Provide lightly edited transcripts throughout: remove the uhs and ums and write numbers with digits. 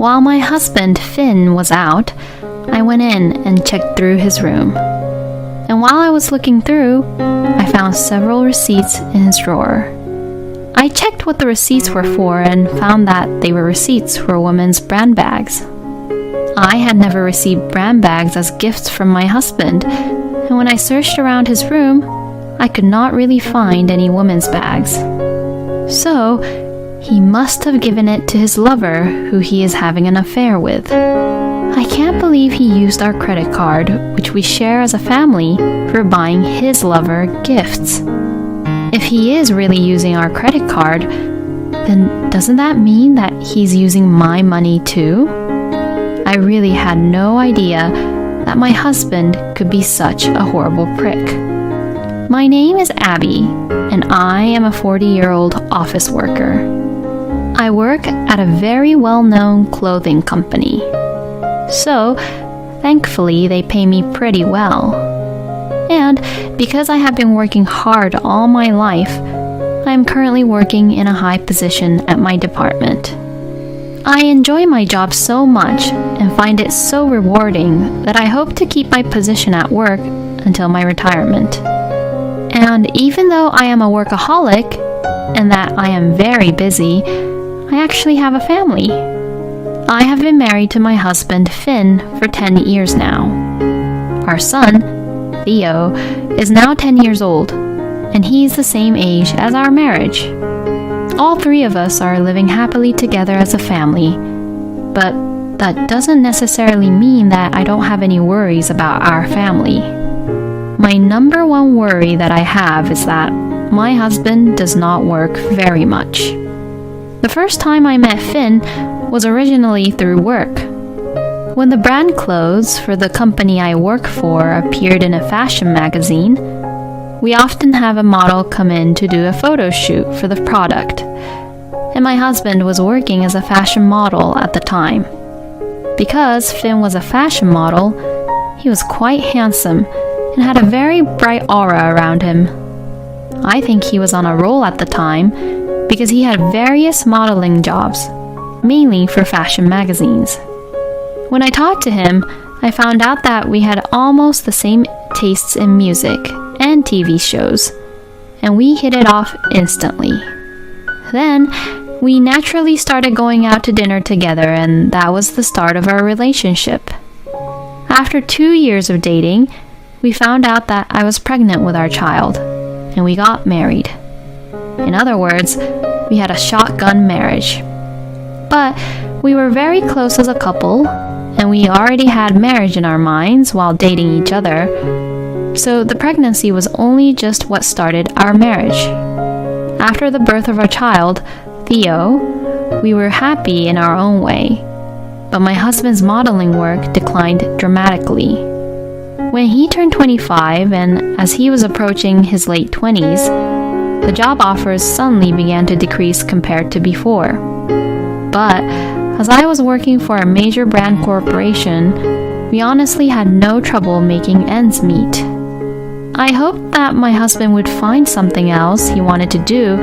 While my husband, Finn, was out, I went in and checked through his room. And while I was looking through, I found several receipts in his drawer. I checked what the receipts were for and found that they were receipts for women's brand bags. I had never received brand bags as gifts from my husband, and when I searched around his room, I could not really find any women's bags. So, he must have given it to his lover, who he is having an affair with. I can't believe he used our credit card, which we share as a family, for buying his lover gifts. If he is really using our credit card, then doesn't that mean that he's using my money too? I really had no idea that my husband could be such a horrible prick. My name is Abby, and I am a 40-year-old office worker. I work at a very well-known clothing company. So, thankfully, they pay me pretty well. And because I have been working hard all my life, I am currently working in a high position at my department. I enjoy my job so much and find it so rewarding that I hope to keep my position at work until my retirement. And even though I am a workaholic and that I am very busy, I actually have a family. I have been married to my husband, Finn, for 10 years now. Our son, Theo, is now 10 years old, and he's the same age as our marriage. All three of us are living happily together as a family, but that doesn't necessarily mean that I don't have any worries about our family. My number one worry that I have is that my husband does not work very much. The first time I met Finn was originally through work. When the brand clothes for the company I work for appeared in a fashion magazine, we often have a model come in to do a photo shoot for the product, and my husband was working as a fashion model at the time. Because Finn was a fashion model, he was quite handsome and had a very bright aura around him. I think he was on a roll at the time because he had various modeling jobs, mainly for fashion magazines. When I talked to him, I found out that we had almost the same tastes in music and TV shows, and we hit it off instantly. Then, we naturally started going out to dinner together, and that was the start of our relationship. After 2 years of dating, we found out that I was pregnant with our child, and we got married. In other words, we had a shotgun marriage. But we were very close as a couple, and we already had marriage in our minds while dating each other, so the pregnancy was only just what started our marriage. After the birth of our child, Theo, we were happy in our own way, but my husband's modeling work declined dramatically. When he turned 25 and as he was approaching his late 20s, the job offers suddenly began to decrease compared to before. But as I was working for a major brand corporation, we honestly had no trouble making ends meet. I hoped that my husband would find something else he wanted to do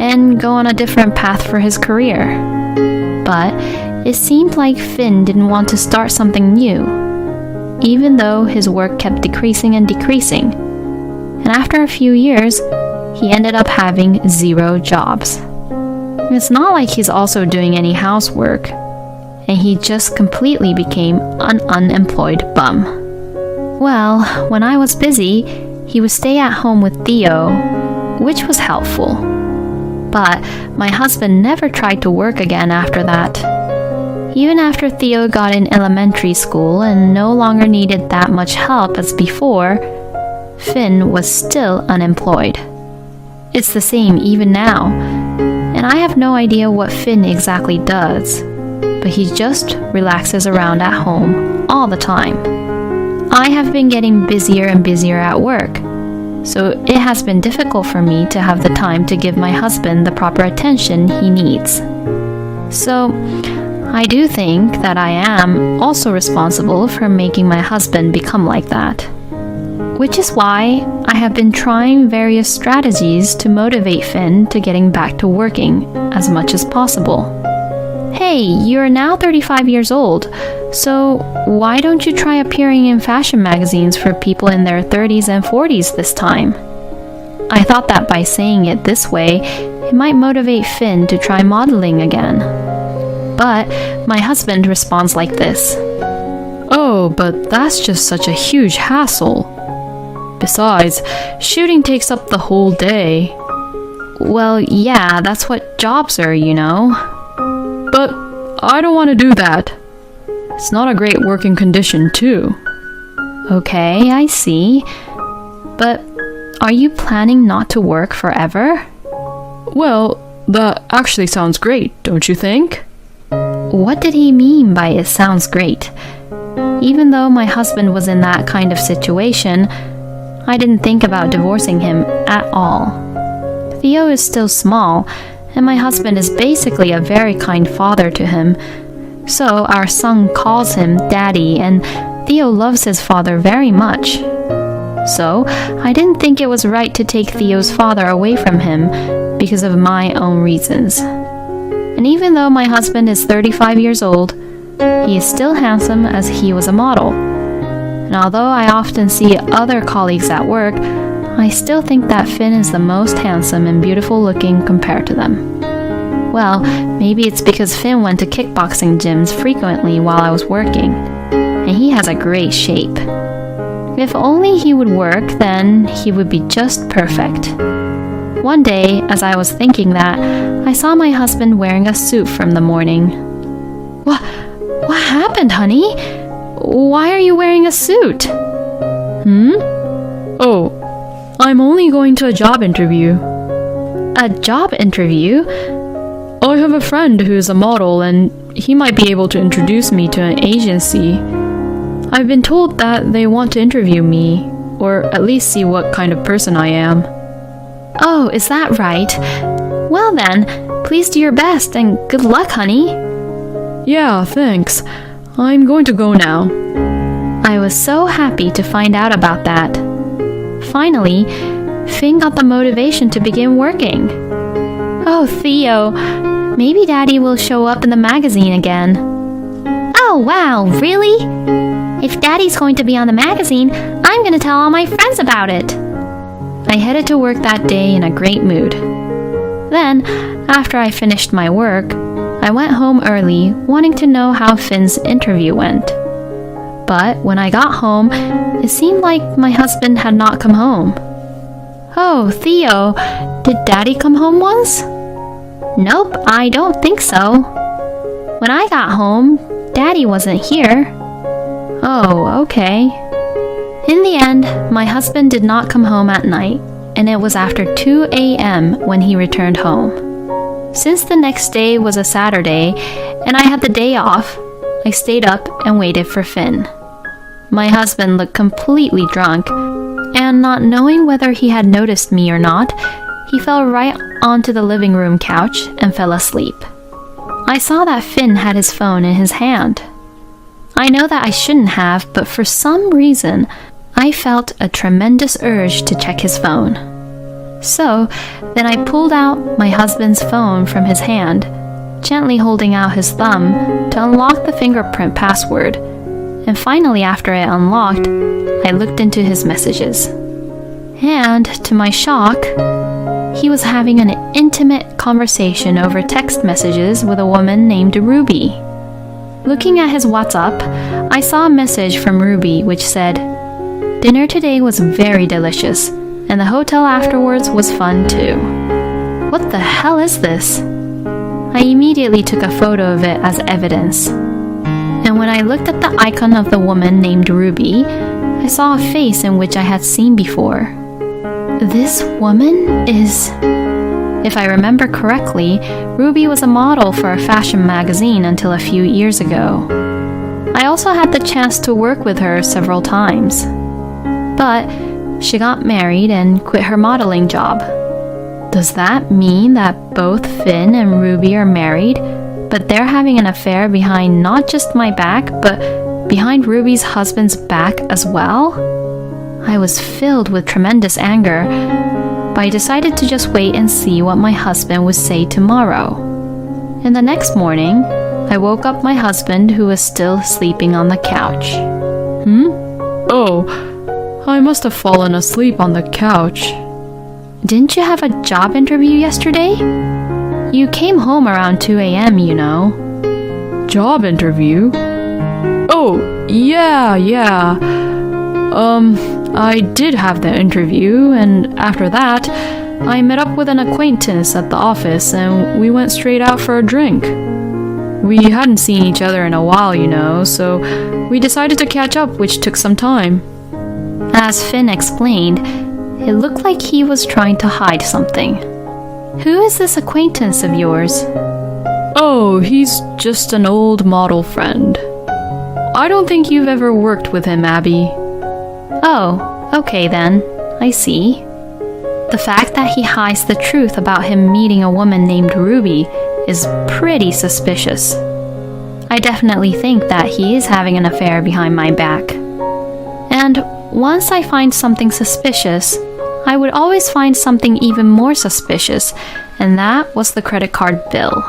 and go on a different path for his career. But it seemed like Finn didn't want to start something new, even though his work kept decreasing and decreasing. And after a few years, he ended up having 0 jobs. It's not like he's also doing any housework, and he just completely became an unemployed bum. Well, when I was busy, he would stay at home with Theo, which was helpful. But my husband never tried to work again after that. Even after Theo got in elementary school and no longer needed that much help as before, Finn was still unemployed. It's the same even now, and I have no idea what Finn exactly does, but he just relaxes around at home all the time. I have been getting busier and busier at work, so it has been difficult for me to have the time to give my husband the proper attention he needs. So, I do think that I am also responsible for making my husband become like that. Which is why I have been trying various strategies to motivate Finn to getting back to working as much as possible. Hey, you're now 35 years old, so why don't you try appearing in fashion magazines for people in their 30s and 40s this time? I thought that by saying it this way, it might motivate Finn to try modeling again. But my husband responds like this. Oh, but that's just such a huge hassle. Besides, shooting takes up the whole day. Well, yeah, that's what jobs are, you know. But I don't want to do that. It's not a great working condition, too. Okay, I see. But are you planning not to work forever? Well, that actually sounds great, don't you think? What did he mean by it sounds great? Even though my husband was in that kind of situation, I didn't think about divorcing him at all. Theo is still small, and my husband is basically a very kind father to him. So our son calls him Daddy, and Theo loves his father very much. So I didn't think it was right to take Theo's father away from him because of my own reasons. And even though my husband is 35 years old, he is still handsome as he was a model. And although I often see other colleagues at work, I still think that Finn is the most handsome and beautiful looking compared to them. Well, maybe it's because Finn went to kickboxing gyms frequently while I was working, and he has a great shape. If only he would work, then he would be just perfect. One day, as I was thinking that, I saw my husband wearing a suit from the morning. What happened, honey? Why are you wearing a suit? Oh, I'm only going to a job interview. A job interview? I have a friend who's a model, and he might be able to introduce me to an agency. I've been told that they want to interview me, or at least see what kind of person I am. Oh, is that right? Well then, please do your best, and good luck, honey. Yeah, thanks. I'm going to go now. I was so happy to find out about that. Finally, Finn got the motivation to begin working. Oh, Theo, maybe Daddy will show up in the magazine again. Oh, wow, really? If Daddy's going to be on the magazine, I'm going to tell all my friends about it. I headed to work that day in a great mood. Then, after I finished my work, I went home early, wanting to know how Finn's interview went. But when I got home, it seemed like my husband had not come home. Oh, Theo, did Daddy come home once? Nope, I don't think so. When I got home, Daddy wasn't here. Oh, okay. In the end, my husband did not come home at night, and it was after 2 a.m. when he returned home. Since the next day was a Saturday, and I had the day off, I stayed up and waited for Finn. My husband looked completely drunk, and not knowing whether he had noticed me or not, he fell right onto the living room couch and fell asleep. I saw that Finn had his phone in his hand. I know that I shouldn't have, but for some reason, I felt a tremendous urge to check his phone. So, then I pulled out my husband's phone from his hand, gently holding out his thumb to unlock the fingerprint password. And finally, after it unlocked, I looked into his messages. And, to my shock, he was having an intimate conversation over text messages with a woman named Ruby. Looking at his WhatsApp, I saw a message from Ruby which said, "Dinner today was very delicious, and the hotel afterwards was fun too." What the hell is this? I immediately took a photo of it as evidence. And when I looked at the icon of the woman named Ruby, I saw a face in which I had seen before. This woman is... If I remember correctly, Ruby was a model for a fashion magazine until a few years ago. I also had the chance to work with her several times. But she got married and quit her modeling job. Does that mean that both Finn and Ruby are married, but they're having an affair behind not just my back, but behind Ruby's husband's back as well? I was filled with tremendous anger, but I decided to just wait and see what my husband would say tomorrow. And the next morning, I woke up my husband, who was still sleeping on the couch. Oh, I must have fallen asleep on the couch. Didn't you have a job interview yesterday? You came home around 2 a.m., you know. Job interview? Oh, yeah. I did have the interview, and after that, I met up with an acquaintance at the office and we went straight out for a drink. We hadn't seen each other in a while, you know, so we decided to catch up, which took some time. As Finn explained, it looked like he was trying to hide something. Who is this acquaintance of yours? Oh, he's just an old model friend. I don't think you've ever worked with him, Abby. Oh, okay then. I see. The fact that he hides the truth about him meeting a woman named Ruby is pretty suspicious. I definitely think that he is having an affair behind my back. And once I find something suspicious, I would always find something even more suspicious, and that was the credit card bill.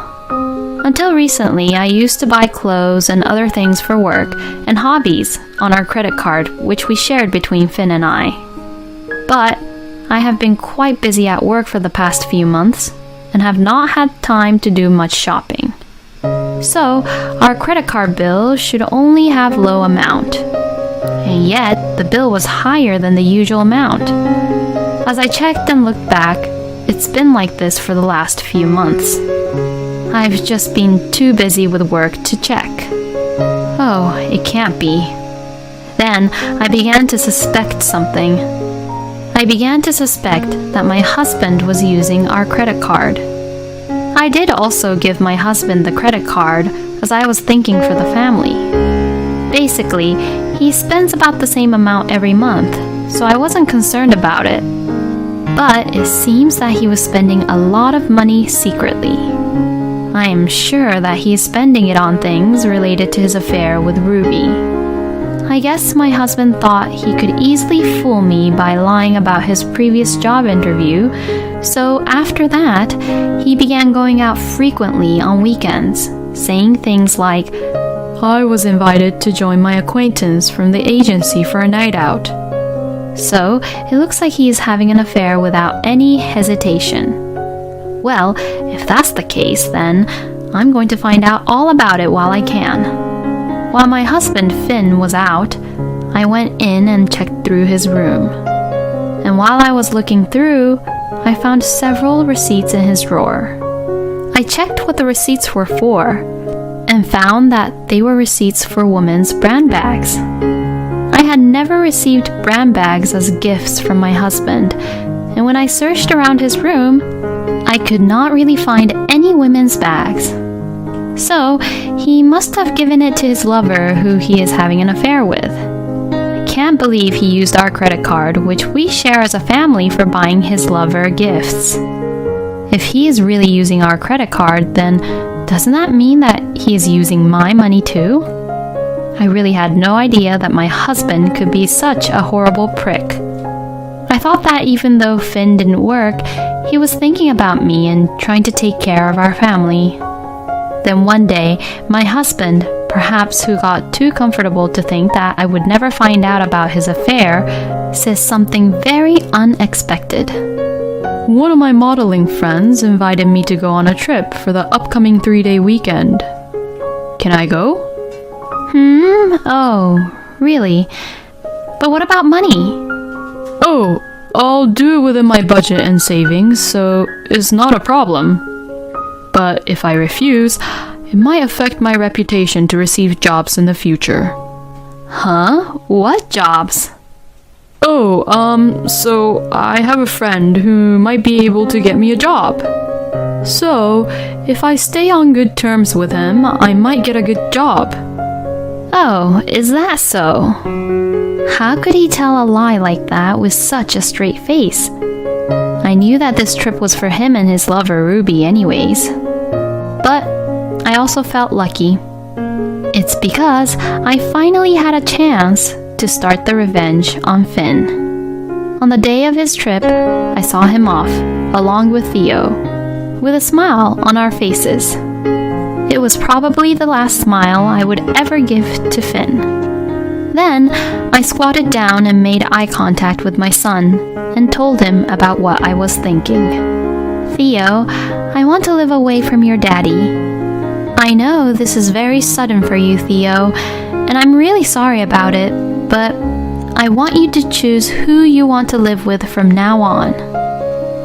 Until recently, I used to buy clothes and other things for work and hobbies on our credit card, which we shared between Finn and I. But I have been quite busy at work for the past few months and have not had time to do much shopping. So, our credit card bill should only have low amount. And yet, the bill was higher than the usual amount. As I checked and looked back, it's been like this for the last few months. I've just been too busy with work to check. Oh, it can't be. Then I began to suspect something. I began to suspect that my husband was using our credit card. I did also give my husband the credit card as I was thinking for the family. Basically, he spends about the same amount every month, so I wasn't concerned about it. But it seems that he was spending a lot of money secretly. I am sure that he is spending it on things related to his affair with Ruby. I guess my husband thought he could easily fool me by lying about his previous job interview, so after that, he began going out frequently on weekends, saying things like, I was invited to join my acquaintance from the agency for a night out. So, it looks like he is having an affair without any hesitation. Well, if that's the case, then I'm going to find out all about it while I can. While my husband Finn was out, I went in and checked through his room. And while I was looking through, I found several receipts in his drawer. I checked what the receipts were for, and found that they were receipts for women's brand bags. I had never received brand bags as gifts from my husband, and when I searched around his room, I could not really find any women's bags. So, he must have given it to his lover, who he is having an affair with. I can't believe he used our credit card, which we share as a family, for buying his lover gifts. If he is really using our credit card, then doesn't that mean that he is using my money too? I really had no idea that my husband could be such a horrible prick. I thought that even though Finn didn't work, he was thinking about me and trying to take care of our family. Then one day, my husband, perhaps who got too comfortable to think that I would never find out about his affair, says something very unexpected. One of my modeling friends invited me to go on a trip for the upcoming 3-day weekend. Can I go? Oh, really? But what about money? Oh, I'll do it within my budget and savings, so it's not a problem. But if I refuse, it might affect my reputation to receive jobs in the future. Huh? What jobs? Oh, so I have a friend who might be able to get me a job. So, if I stay on good terms with him, I might get a good job. Oh, is that so? How could he tell a lie like that with such a straight face? I knew that this trip was for him and his lover Ruby anyways. But I also felt lucky. It's because I finally had a chance to start the revenge on Finn. On the day of his trip, I saw him off, along with Theo, with a smile on our faces. It was probably the last smile I would ever give to Finn. Then, I squatted down and made eye contact with my son and told him about what I was thinking. Theo, I want to live away from your daddy. I know this is very sudden for you, Theo, and I'm really sorry about it, but I want you to choose who you want to live with from now on.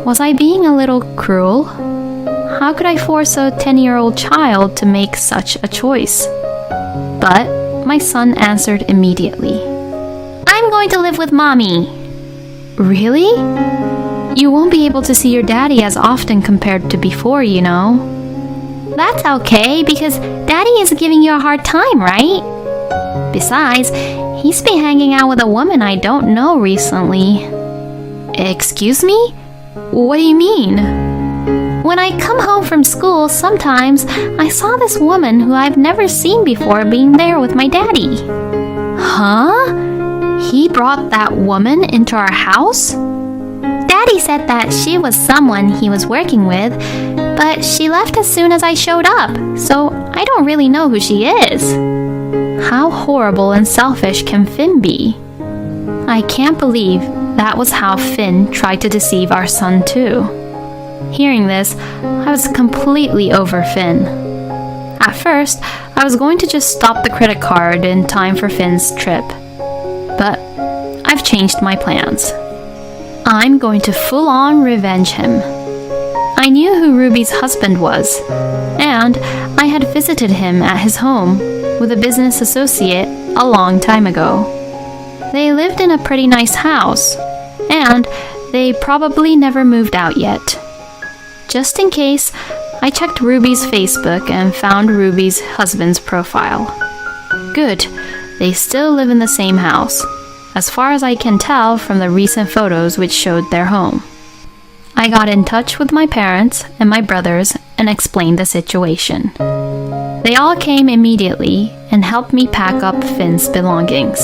Was I being a little cruel? How could I force a 10-year-old child to make such a choice? But my son answered immediately. I'm going to live with Mommy. Really? You won't be able to see your daddy as often compared to before, you know. That's okay, because Daddy is giving you a hard time, right? Besides, he's been hanging out with a woman I don't know recently. Excuse me? What do you mean? When I come home from school, sometimes I saw this woman who I've never seen before being there with my daddy. Huh? He brought that woman into our house? Daddy said that she was someone he was working with, but she left as soon as I showed up, so I don't really know who she is. How horrible and selfish can Finn be? I can't believe that was how Finn tried to deceive our son too. Hearing this, I was completely over Finn. At first, I was going to just stop the credit card in time for Finn's trip. But I've changed my plans. I'm going to full-on revenge him. I knew who Ruby's husband was, and I had visited him at his home with a business associate a long time ago. They lived in a pretty nice house, and they probably never moved out yet. Just in case, I checked Ruby's Facebook and found Ruby's husband's profile. Good, they still live in the same house, as far as I can tell from the recent photos which showed their home. I got in touch with my parents and my brothers and explained the situation. They all came immediately and helped me pack up Finn's belongings.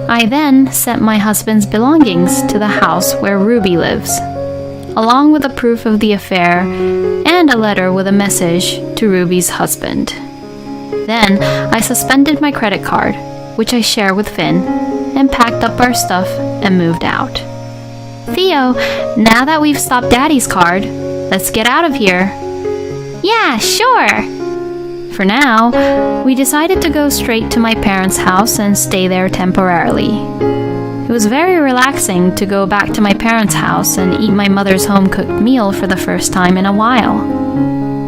I then sent my husband's belongings to the house where Ruby lives, along with a proof of the affair and a letter with a message to Ruby's husband. Then I suspended my credit card, which I share with Finn, and packed up our stuff and moved out. Theo, now that we've stopped Daddy's card, let's get out of here. Yeah, sure. For now, we decided to go straight to my parents' house and stay there temporarily. It was very relaxing to go back to my parents' house and eat my mother's home-cooked meal for the first time in a while.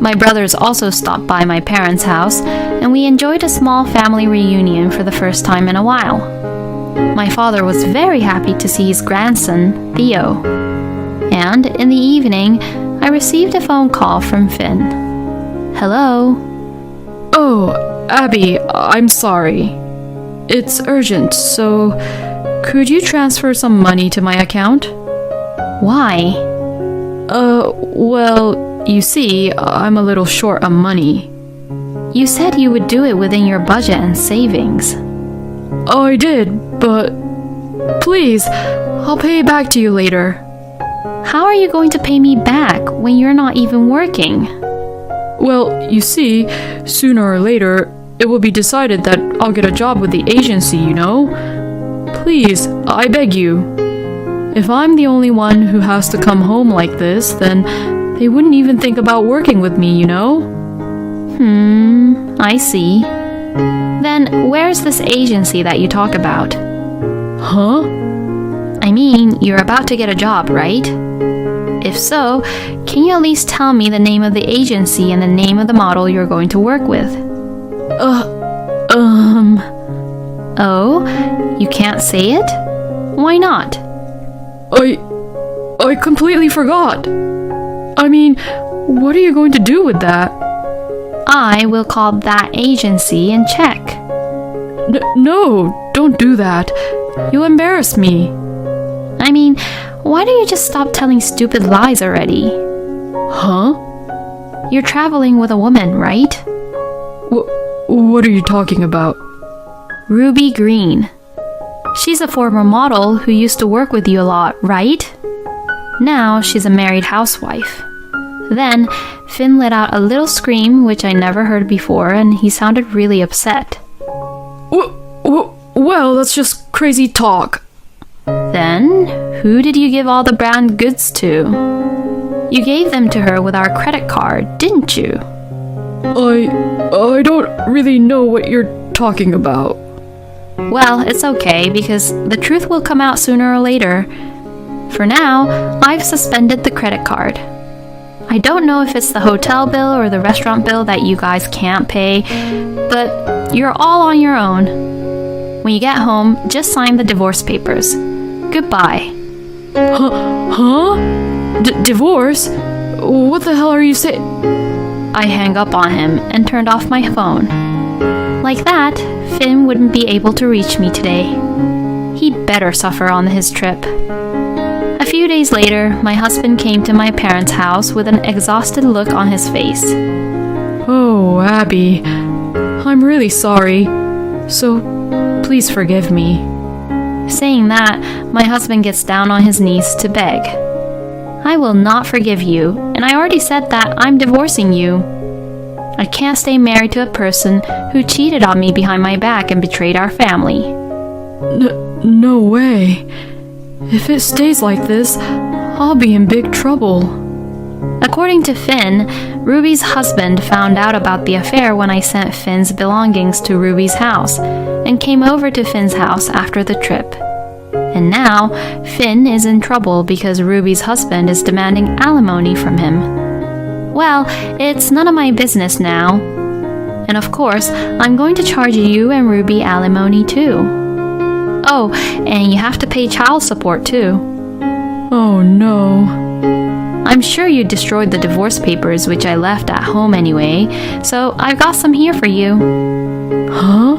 My brothers also stopped by my parents' house, and we enjoyed a small family reunion for the first time in a while. My father was very happy to see his grandson, Theo. And in the evening, I received a phone call from Finn. Hello? Oh, Abby, I'm sorry. It's urgent, so could you transfer some money to my account? Why? Well, you see, I'm a little short on money. You said you would do it within your budget and savings. I did, but please, I'll pay it back to you later. How are you going to pay me back when you're not even working? Well, you see, sooner or later, it will be decided that I'll get a job with the agency, you know? Please, I beg you. If I'm the only one who has to come home like this, then they wouldn't even think about working with me, you know? I see. Then where's this agency that you talk about? Huh? I mean, you're about to get a job, right? If so, can you at least tell me the name of the agency and the name of the model you're going to work with? Oh, you can't say it? Why not? I completely forgot. I mean, what are you going to do with that? I will call that agency and check. No, don't do that. You'll embarrass me. I mean, why don't you just stop telling stupid lies already? Huh? You're traveling with a woman, right? What are you talking about? Ruby Green. She's a former model who used to work with you a lot, right? Now she's a married housewife. Then, Finn let out a little scream which I never heard before, and he sounded really upset. Well, that's just crazy talk. Then, who did you give all the brand goods to? You gave them to her with our credit card, didn't you? I don't really know what you're talking about. Well, it's okay, because the truth will come out sooner or later. For now, I've suspended the credit card. I don't know if it's the hotel bill or the restaurant bill that you guys can't pay, but you're all on your own. When you get home, just sign the divorce papers. Goodbye. Huh? Divorce? What the hell are you saying? I hang up on him and turned off my phone. Like that, Finn wouldn't be able to reach me today. He'd better suffer on his trip. A few days later, my husband came to my parents' house with an exhausted look on his face. Oh, Abby, I'm really sorry. So, please forgive me. Saying that, my husband gets down on his knees to beg. I will not forgive you, and I already said that I'm divorcing you. I can't stay married to a person who cheated on me behind my back and betrayed our family. No way. If it stays like this, I'll be in big trouble. According to Finn, Ruby's husband found out about the affair when I sent Finn's belongings to Ruby's house and came over to Finn's house after the trip. And now, Finn is in trouble because Ruby's husband is demanding alimony from him. Well, it's none of my business now. And of course, I'm going to charge you and Ruby alimony too. Oh, and you have to pay child support too. Oh no. I'm sure you destroyed the divorce papers which I left at home anyway, so I've got some here for you. Huh?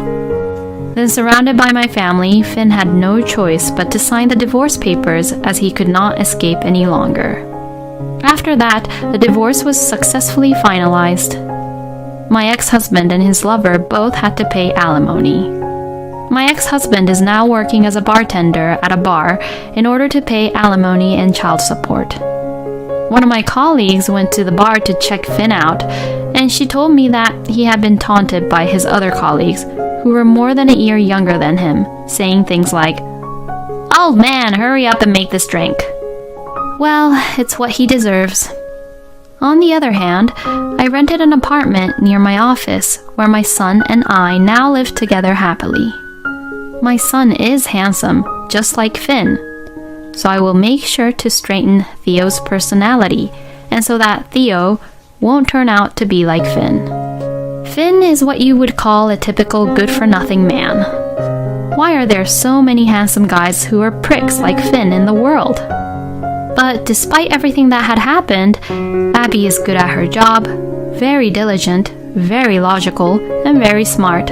Then, surrounded by my family, Finn had no choice but to sign the divorce papers as he could not escape any longer. After that, the divorce was successfully finalized. My ex-husband and his lover both had to pay alimony. My ex-husband is now working as a bartender at a bar in order to pay alimony and child support. One of my colleagues went to the bar to check Finn out, and she told me that he had been taunted by his other colleagues, who were more than a year younger than him, saying things like, "Old man, hurry up and make this drink." Well, it's what he deserves. On the other hand, I rented an apartment near my office where my son and I now live together happily. My son is handsome, just like Finn, so I will make sure to straighten Theo's personality, and so that Theo won't turn out to be like Finn. Finn is what you would call a typical good-for-nothing man. Why are there so many handsome guys who are pricks like Finn in the world? But despite everything that had happened, Abby is good at her job, very diligent, very logical, and very smart.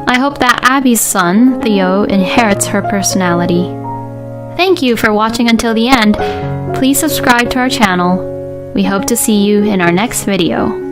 I hope that Abby's son, Theo, inherits her personality. Thank you for watching until the end. Please subscribe to our channel. We hope to see you in our next video.